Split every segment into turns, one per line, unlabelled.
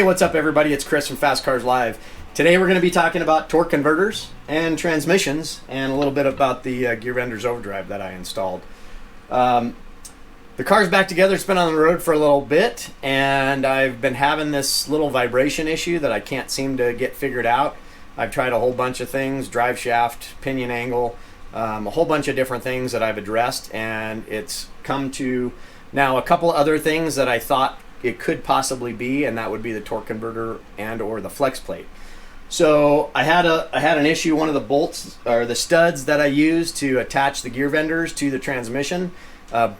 what's up everybody? It's Chris from Fast Cars Live. Today we're going to be talking about torque converters and transmissions and a little bit about the Gear Vendors Overdrive that I installed. The car's back together. It's been on the road for a little bit and I've been having this little vibration issue that I can't seem to get figured out. I've tried a whole bunch of things, drive shaft, pinion angle, a whole bunch of different things that I've addressed, and it's come to now a couple other things that I thought it could possibly be, and that would be the torque converter and or the flex plate. So I had an issue. One of the bolts or the studs that I used to attach the gear vendors to the transmission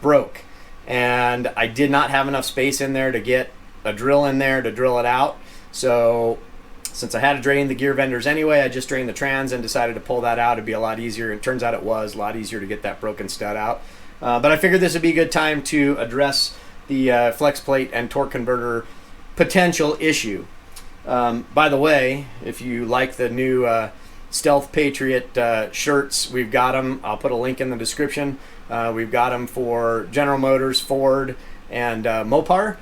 broke, and I did not have enough space in there to get a drill in there to drill it out. So since I had to drain the gear vendors anyway, I just drained the trans and decided to pull that out. It'd be a lot easier. It turns out it was a lot easier to get that broken stud out. But I figured this would be a good time to address the flex plate and torque converter potential issue. By the way, if you like the new Stealth Patriot shirts, we've got them. I'll put a link in the description. We've got them for General Motors, Ford, and Mopar.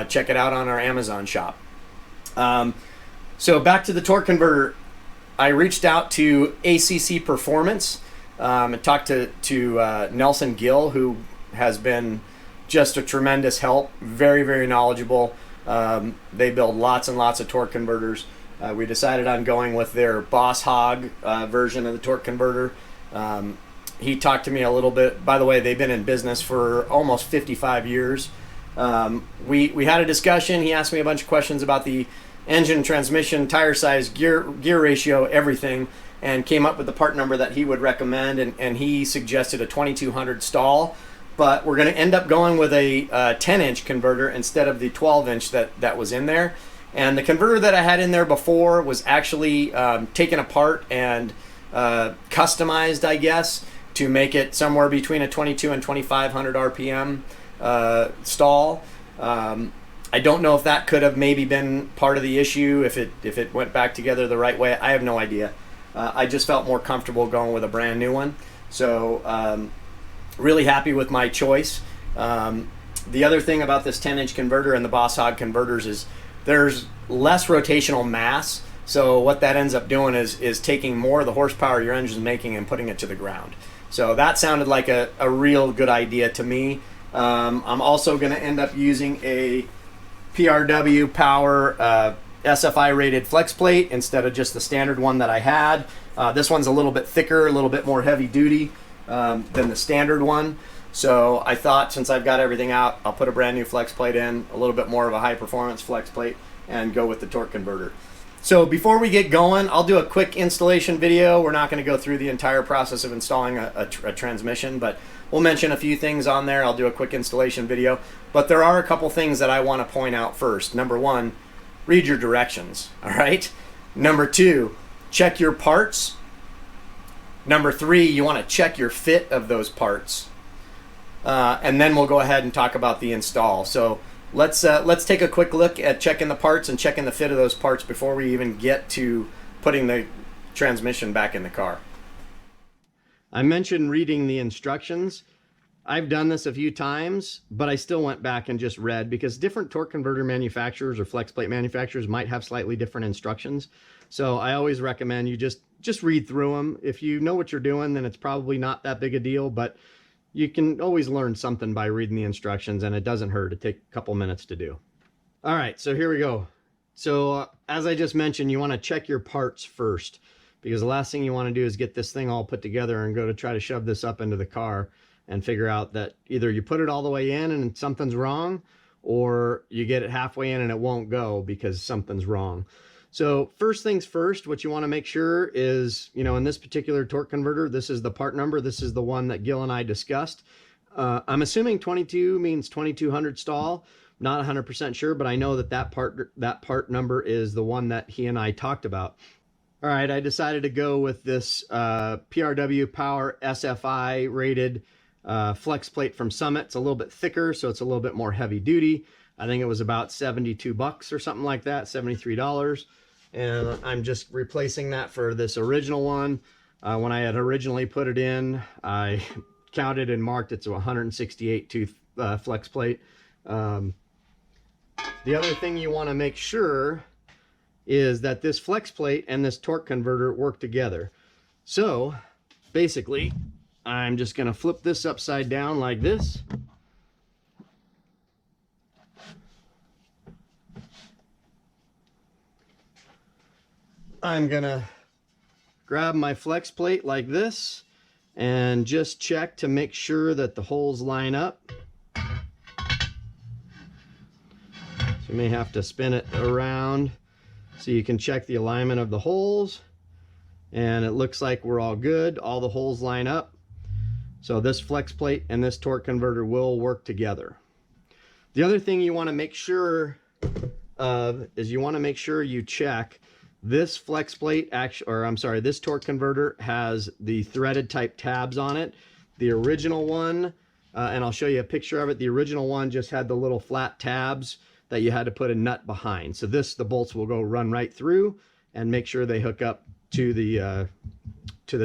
Check it out on our Amazon shop. So back to the torque converter. I reached out to ACC Performance and talked to Nelson Gill, who has been just a tremendous help. Very, very knowledgeable. They build lots and lots of torque converters. We decided on going with their Boss Hog version of the torque converter. He talked to me a little bit. By the way, they've been in business for almost 55 years. We had a discussion. He asked me a bunch of questions about the engine, transmission, tire size, gear ratio, everything, and came up with the part number that he would recommend, and he suggested a 2200 stall. But we're going to end up going with a 10-inch converter instead of the 12-inch that was in there. And the converter that I had in there before was actually taken apart and customized, I guess, to make it somewhere between a 22 and 2500 RPM stall. I don't know if that could have maybe been part of the issue, if it went back together the right way. I have no idea. I just felt more comfortable going with a brand new one. So really happy with my choice. The other thing about this 10-inch converter and the Boss Hog converters is there's less rotational mass. So what that ends up doing is taking more of the horsepower your engine's making and putting it to the ground. So that sounded like a real good idea to me. I'm also going to end up using a PRW Power SFI rated flex plate instead of just the standard one that I had. This one's a little bit thicker, a little bit more heavy duty than the standard one. So I thought, since I've got everything out, I'll put a brand new flex plate in, a little bit more of a high performance flex plate, and go with the torque converter. So before we get going, I'll do a quick installation video. We're not going to go through the entire process of installing a transmission, but we'll mention a few things on there. I'll do a quick installation video, but there are a couple things that I want to point out first. Number one, read your directions, all right? Number two, check your parts. Number three, you want to check your fit of those parts. And then we'll go ahead and talk about the install. So let's take a quick look at checking the parts and checking the fit of those parts before we even get to putting the transmission back in the car. I mentioned reading the instructions. I've done this a few times, but I still went back and just read, because different torque converter manufacturers or flex plate manufacturers might have slightly different instructions. So I always recommend you just read through them. If you know what you're doing, then it's probably not that big a deal, but you can always learn something by reading the instructions, and it doesn't hurt. It takes a couple minutes to do. All right, so here we go. So as I just mentioned, you want to check your parts first, because the last thing you want to do is get this thing all put together and go to try to shove this up into the car and figure out that either you put it all the way in and something's wrong, or you get it halfway in and it won't go because something's wrong. So first things first, what you want to make sure is, in this particular torque converter, this is the part number. This is the one that Gil and I discussed. I'm assuming 22 means 2200 stall. Not 100% sure, but I know that part number is the one that he and I talked about. All right, I decided to go with this PRW Power SFI rated flex plate from Summit. It's a little bit thicker, so it's a little bit more heavy duty. I think it was about 72 bucks or something like that, $73. And I'm just replacing that for this original one. When I had originally put it in, I counted and marked it's a 168 tooth flex plate. The other thing you want to make sure is that this flex plate and this torque converter work together. So basically, I'm just going to flip this upside down like this. I'm going to grab my flex plate like this and just check to make sure that the holes line up. So you may have to spin it around so you can check the alignment of the holes. And it looks like we're all good. All the holes line up. So this flex plate and this torque converter will work together. The other thing you want to make sure of is you want to make sure you check this flex plate, this torque converter has the threaded type tabs on it. The original one, and I'll show you a picture of it, the original one just had the little flat tabs that you had to put a nut behind. So the bolts will go run right through and make sure they hook up to the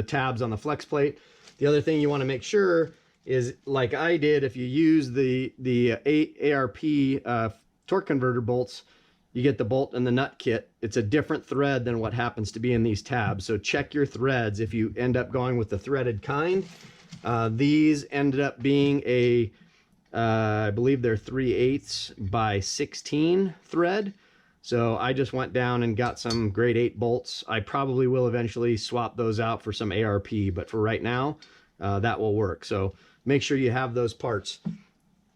tabs on the flex plate. The other thing you want to make sure is, like I did, if you use the ARP torque converter bolts, you get the bolt and the nut kit. It's a different thread than what happens to be in these tabs. So check your threads if you end up going with the threaded kind. These ended up being I believe they're 3/8 by 16 thread. So I just went down and got some grade 8 bolts. I probably will eventually swap those out for some ARP, but for right now, that will work. So make sure you have those parts.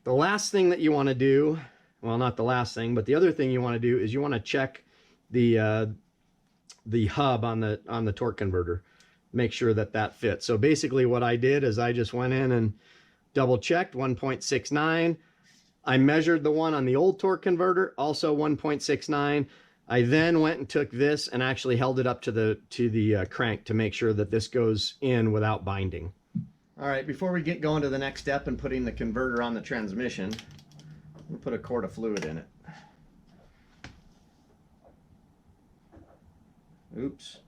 The last thing that you want to do, well, not the last thing, but the other thing you want to do is you want to check the hub on the torque converter. Make sure that fits. So basically what I did is I just went in and double checked 1.69. I measured the one on the old torque converter, also 1.69. I then went and took this and actually held it up to the crank to make sure that this goes in without binding. All right, before we get going to the next step and putting the converter on the transmission, I'm gonna put a quart of fluid in it. Oops.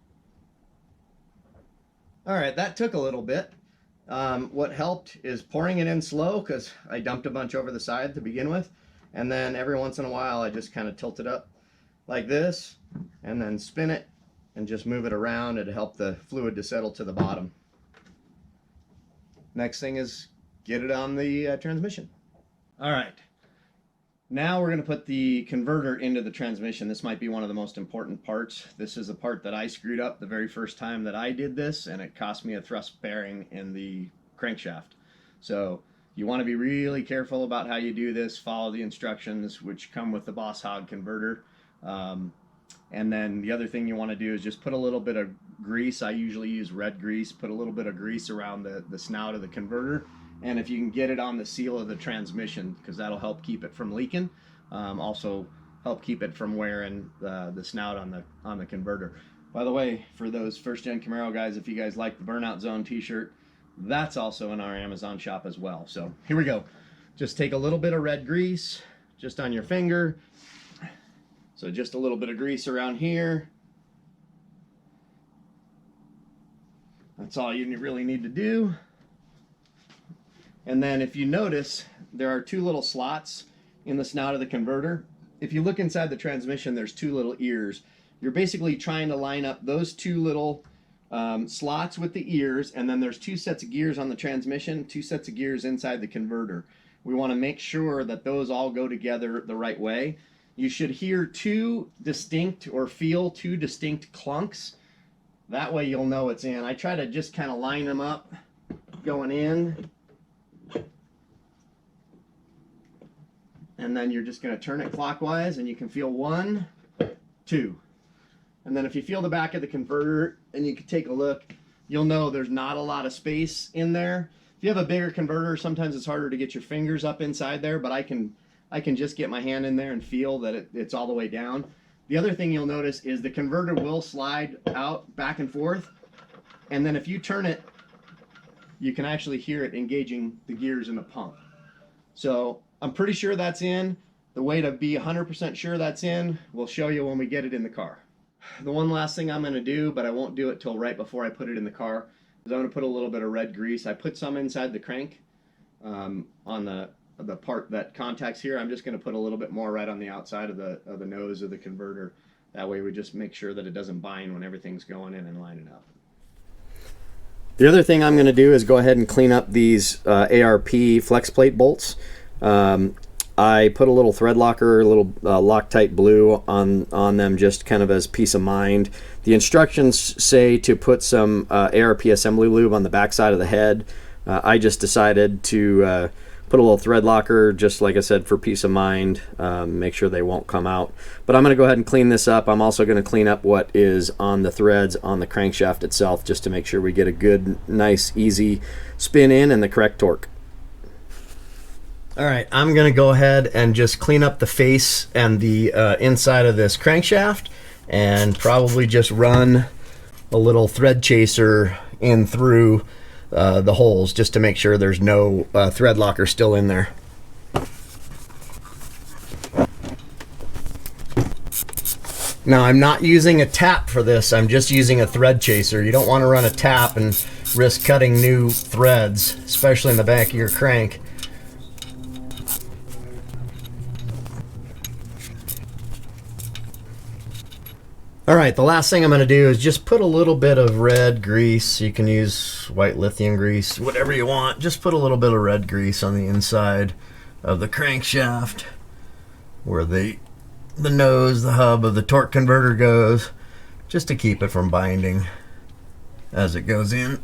All right, that took a little bit. What helped is pouring it in slow, because I dumped a bunch over the side to begin with, and then every once in a while I just kind of tilt it up like this and then spin it and just move it around and help the fluid to settle to the bottom. Next thing is get it on the transmission. All right. Now we're going to put the converter into the transmission. This might be one of the most important parts. This is a part that I screwed up the very first time that I did this, and it cost me a thrust bearing in the crankshaft. So you want to be really careful about how you do this. Follow the instructions which come with the Boss Hog converter. And then the other thing you want to do is just put a little bit of grease. I usually use red grease. Put a little bit of grease around the snout of the converter. And if you can get it on the seal of the transmission, because that'll help keep it from leaking. Also help keep it from wearing the snout on the converter. By the way, for those first gen Camaro guys, if you guys like the Burnout Zone t-shirt, that's also in our Amazon shop as well. So here we go. Just take a little bit of red grease just on your finger. So just a little bit of grease around here. That's all you really need to do. And then if you notice, there are two little slots in the snout of the converter. If you look inside the transmission, there's two little ears. You're basically trying to line up those two little slots with the ears, and then there's two sets of gears on the transmission, two sets of gears inside the converter. We want to make sure that those all go together the right way. You should hear two distinct, or feel two distinct clunks. That way you'll know it's in. I try to just kind of line them up going in. And then you're just going to turn it clockwise, and you can feel 1, 2. And then if you feel the back of the converter and you can take a look, you'll know there's not a lot of space in there. If you have a bigger converter, sometimes it's harder to get your fingers up inside there, but I can just get my hand in there and feel that it's all the way down. The other thing you'll notice is the converter will slide out back and forth, and then if you turn it, you can actually hear it engaging the gears in the pump. So I'm pretty sure that's in. The way to be 100% sure that's in, we'll show you when we get it in the car. The one last thing I'm going to do, but I won't do it till right before I put it in the car, is I'm going to put a little bit of red grease. I put some inside the crank on the the part that contacts here, I'm just going to put a little bit more right on the outside of the nose of the converter. That way we just make sure that it doesn't bind when everything's going in and lining up. The other thing I'm going to do is go ahead and clean up these ARP flex plate bolts. I put a little thread locker, a little Loctite blue on them, just kind of as peace of mind. The instructions say to put some ARP assembly lube on the back side of the head. I just decided to put a little thread locker, just like I said, for peace of mind, make sure they won't come out. But I'm going to go ahead and clean this up. I'm also going to clean up what is on the threads on the crankshaft itself, just to make sure we get a good, nice, easy spin in and the correct torque. All right, I'm going to go ahead and just clean up the face and the inside of this crankshaft, and probably just run a little thread chaser in through the holes, just to make sure there's no thread locker still in there. Now, I'm not using a tap for this, I'm just using a thread chaser. You don't want to run a tap and risk cutting new threads, especially in the back of your crank. All right, the last thing I'm going to do is just put a little bit of red grease. You can use white lithium grease, whatever you want. Just put a little bit of red grease on the inside of the crankshaft, where the nose, the hub of the torque converter goes, just to keep it from binding as it goes in.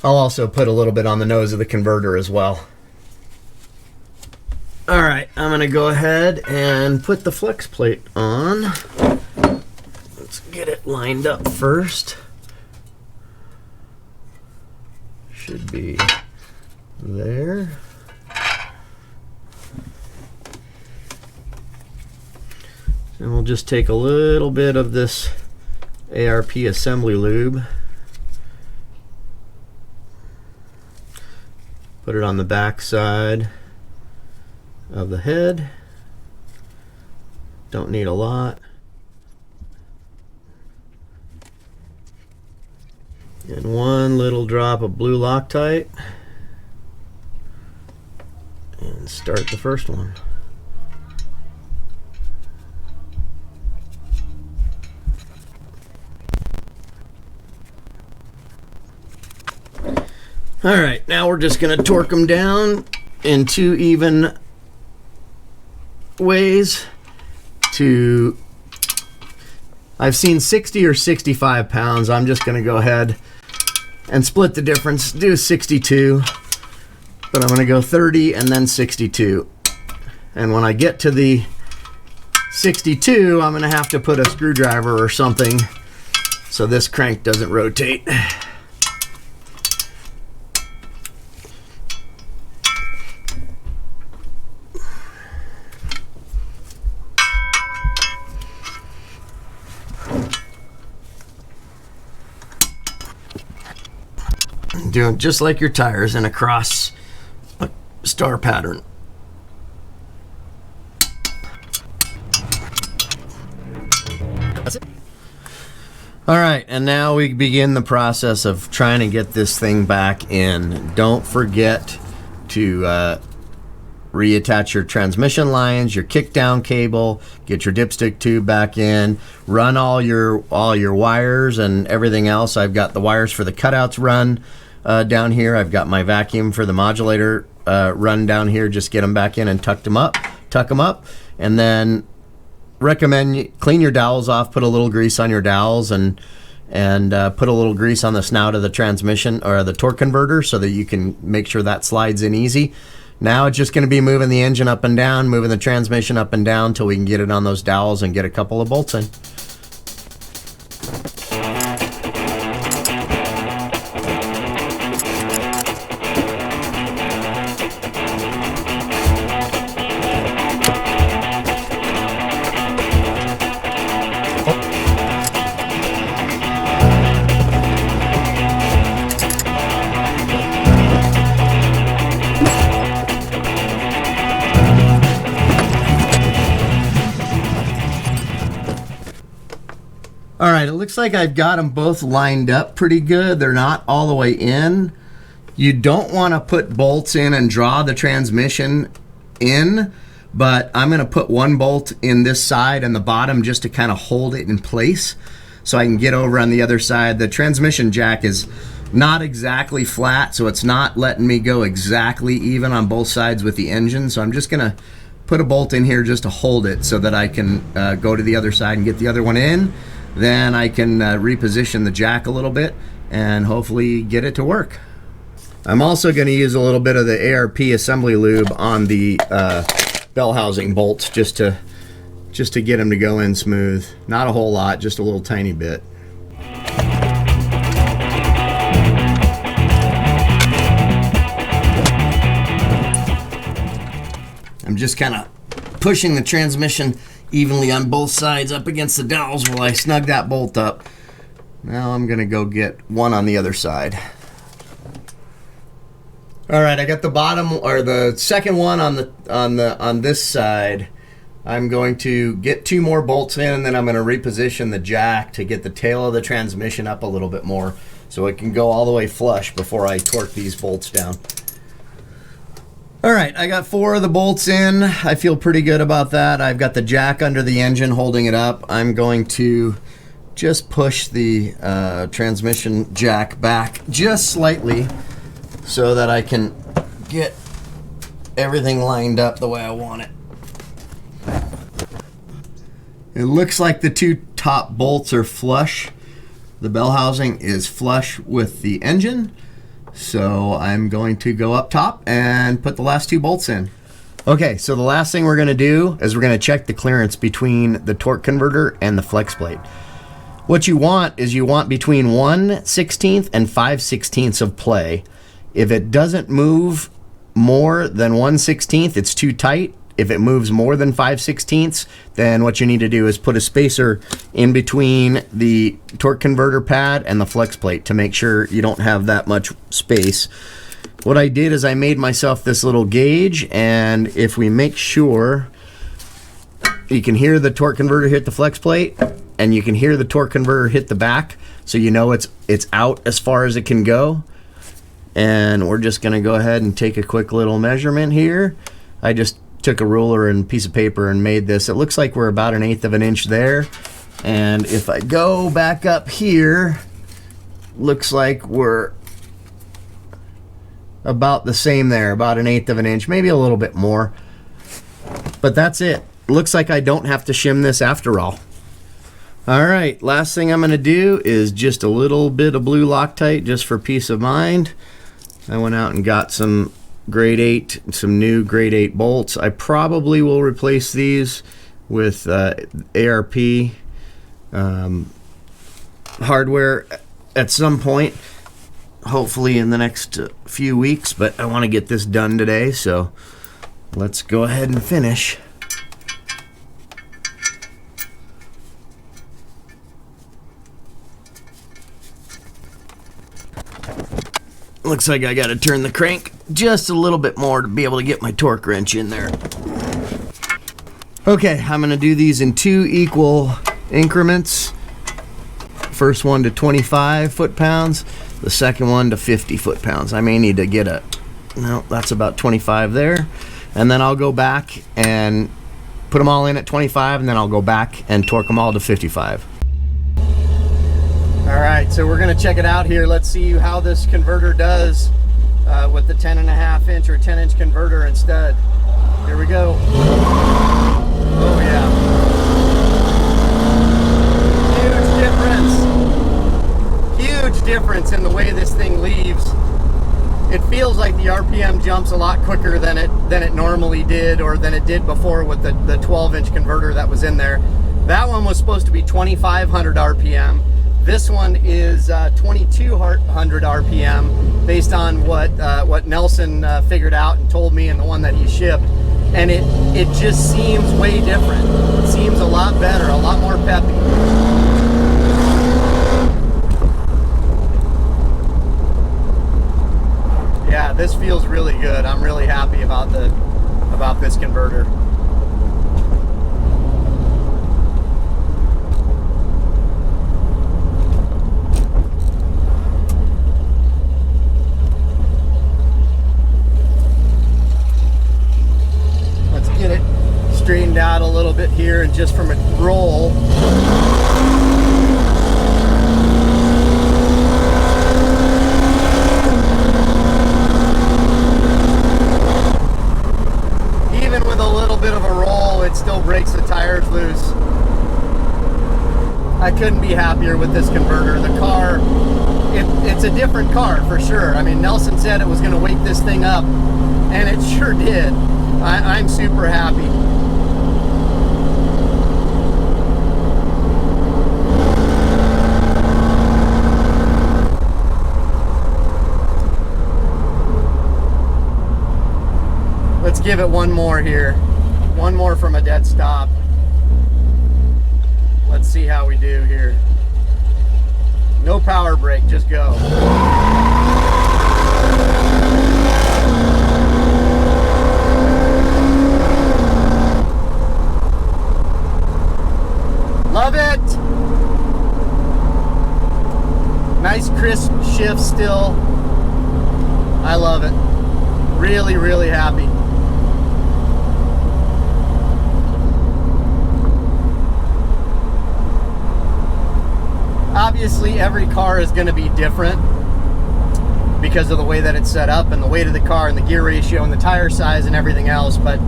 I'll also put a little bit on the nose of the converter as well. All right, I'm going to go ahead and put the flex plate on. Let's get it lined up first. Should be there. And we'll just take a little bit of this ARP assembly lube. Put it on the back side of the head. Don't need a lot. And one little drop of blue Loctite. And start the first one. All right, now we're just going to torque them down in 2 even ways to, I've seen 60 or 65 pounds. I'm just going to go ahead and split the difference, do 62, but I'm going to go 30 and then 62. And when I get to the 62, I'm going to have to put a screwdriver or something so this crank doesn't rotate. Doing just like your tires in a cross star pattern. That's it. All right, and now we begin the process of trying to get this thing back in. Don't forget to reattach your transmission lines, your kickdown cable, get your dipstick tube back in, run all your wires and everything else. I've got the wires for the cutouts run down here. I've got my vacuum for the modulator run down here. Just get them back in and tuck them up, and then recommend you clean your dowels off, put a little grease on your dowels, and put a little grease on the snout of the transmission or the torque converter so that you can make sure that slides in easy. Now it's just going to be moving the engine up and down, moving the transmission up and down till we can get it on those dowels and get a couple of bolts in. All right, it looks like I've got them both lined up pretty good. They're not all the way in. You don't want to put bolts in and draw the transmission in, but I'm going to put one bolt in this side and the bottom just to kind of hold it in place so I can get over on the other side. The transmission jack is not exactly flat, so it's not letting me go exactly even on both sides with the engine, so I'm just going to put a bolt in here just to hold it so that I can go to the other side and get the other one in. Then I can reposition the jack a little bit and hopefully get it to work. I'm also going to use a little bit of the ARP assembly lube on the bell housing bolts just to get them to go in smooth. Not a whole lot, just a little tiny bit. I'm just kind of pushing the transmission evenly on both sides up against the dowels while I snug that bolt up. Now I'm going to go get one on the other side. All right, I got the bottom or the second one on this side. I'm going to get 2 more bolts in, and then I'm going to reposition the jack to get the tail of the transmission up a little bit more so it can go all the way flush before I torque these bolts down. All right, I got 4 of the bolts in. I feel pretty good about that. I've got the jack under the engine holding it up. I'm going to just push the transmission jack back just slightly so that I can get everything lined up the way I want it. It looks like the 2 top bolts are flush. The bell housing is flush with the engine. So I'm going to go up top and put the last 2 bolts in. Okay, so the last thing we're gonna do is we're gonna check the clearance between the torque converter and the flex plate. What you want is you want between 1/16 and 5/16 of play. If it doesn't move more than 1/16, it's too tight. If it moves more than 5/16, then what you need to do is put a spacer in between the torque converter pad and the flex plate to make sure you don't have that much space. What I did is I made myself this little gauge, and if we make sure, you can hear the torque converter hit the flex plate, and you can hear the torque converter hit the back, so you know it's out as far as it can go. And we're just gonna go ahead and take a quick little measurement here. I just took a ruler and piece of paper and made this. It looks like we're about 1/8 of an inch there. And if I go back up here, looks like we're about the same there, about 1/8 of an inch, maybe a little bit more. But that's it. Looks like I don't have to shim this after all. All right, last thing I'm gonna do is just a little bit of blue Loctite just for peace of mind. I went out and got some grade 8, some new grade 8 bolts. I probably will replace these with ARP hardware at some point, hopefully in the next few weeks, but I want to get this done today, so let's go ahead and finish. Looks like I got to turn the crank just a little bit more to be able to get my torque wrench in there. Okay, I'm going to do these in 2 equal increments. First one to 25 foot-pounds, the second one to 50 foot-pounds. I may need to get no, that's about 25 there. And then I'll go back and put them all in at 25, and then I'll go back and torque them all to 55. All right, so we're gonna check it out here. Let's see how this converter does with the 10.5 inch or 10 inch converter instead. Here we go. Oh yeah. Huge difference in the way this thing leaves. It feels like the RPM jumps a lot quicker than it normally did, or than it did before with the 12 inch converter that was in there. That one was supposed to be 2,500 RPM. This one is 2,200 RPM based on what Nelson figured out and told me, and the one that he shipped. And it just seems way different. It seems a lot better, a lot more peppy. Yeah, this feels really good. I'm really happy about this converter. out a little bit here, and just from a roll, even with a little bit of a roll, it still breaks the tires loose. I couldn't be happier with this converter. The car, it's a different car for sure. I mean, Nelson said it was going to wake this thing up, and it sure did. I'm super happy. Let's give it one more here. One more from a dead stop. Let's see how we do here. No power brake, just go. Love it. Nice crisp shift still. I love it. Really, really happy. Obviously, every car is going to be different because of the way that it's set up and the weight of the car and the gear ratio and the tire size and everything else, but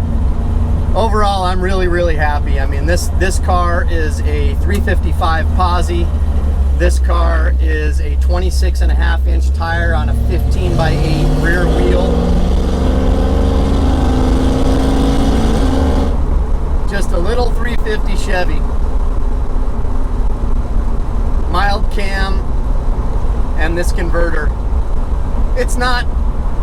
overall, I'm really, really happy. I mean, this car is a 355 posi. This car is a 26.5-inch tire on a 15x8 rear wheel. Just a little 350 Chevy. Mild cam and this converter. It's not,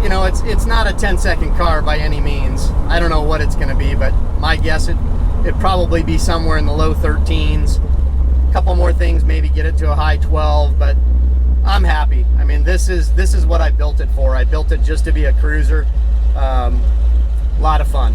you know, it's not a 10-second car by any means. I don't know what it's going to be, but my guess it'd probably be somewhere in the low 13s. A couple more things, maybe get it to a high 12, but I'm happy. I mean, this is what I built it for. I built it just to be a cruiser. A lot of fun.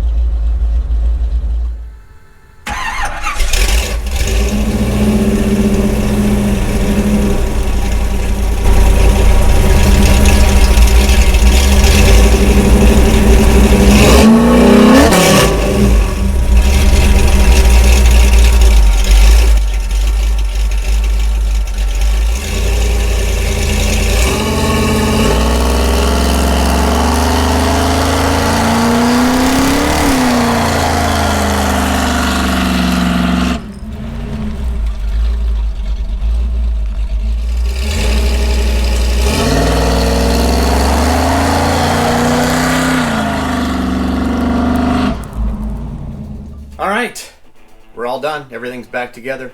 Alright, we're all done. Everything's back together.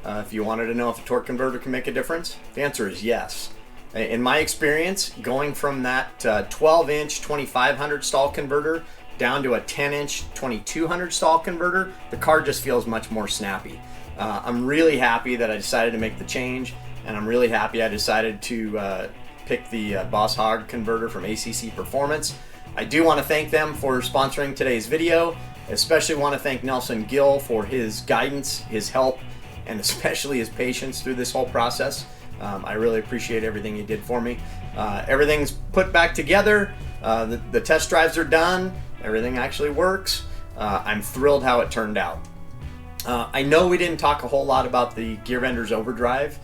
If you wanted to know if a torque converter can make a difference, the answer is yes. In my experience, going from that 12-inch 2500 stall converter down to a 10-inch 2200 stall converter, the car just feels much more snappy. I'm really happy that I decided to make the change, and I'm really happy I decided to pick the Boss Hog converter from ACC Performance. I do want to thank them for sponsoring today's video. Especially want to thank Nelson Gill for his guidance, his help, and especially his patience through this whole process. I really appreciate everything he did for me. Everything's put back together. The test drives are done. Everything actually works. I'm thrilled how it turned out. I know we didn't talk a whole lot about the Gear Vendors Overdrive.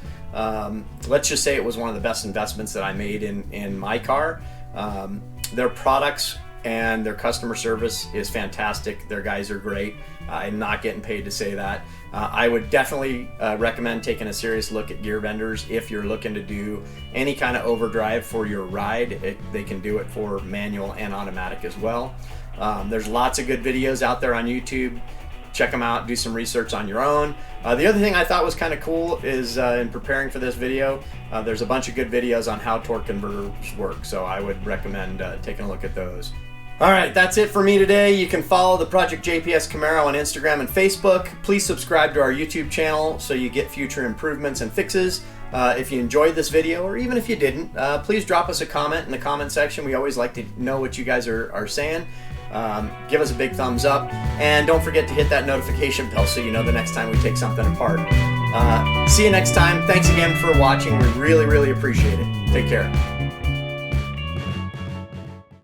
Let's just say it was one of the best investments that I made in my car. Their products and their customer service is fantastic. Their guys are great. I'm not getting paid to say that. I would definitely recommend taking a serious look at Gear Vendors if you're looking to do any kind of overdrive for your ride. They can do it for manual and automatic as well. There's lots of good videos out there on YouTube. Check them out, do some research on your own. The other thing I thought was kind of cool is in preparing for this video, there's a bunch of good videos on how torque converters work, so I would recommend taking a look at those. Alright, that's it for me today. You can follow the Project JPS Camaro on Instagram and Facebook. Please subscribe to our YouTube channel so you get future improvements and fixes. If you enjoyed this video, or even if you didn't, please drop us a comment in the comment section. We always like to know what you guys are saying. Give us a big thumbs up, and don't forget to hit that notification bell so you know the next time we take something apart. See you next time. Thanks again for watching. We really, really appreciate it. Take care.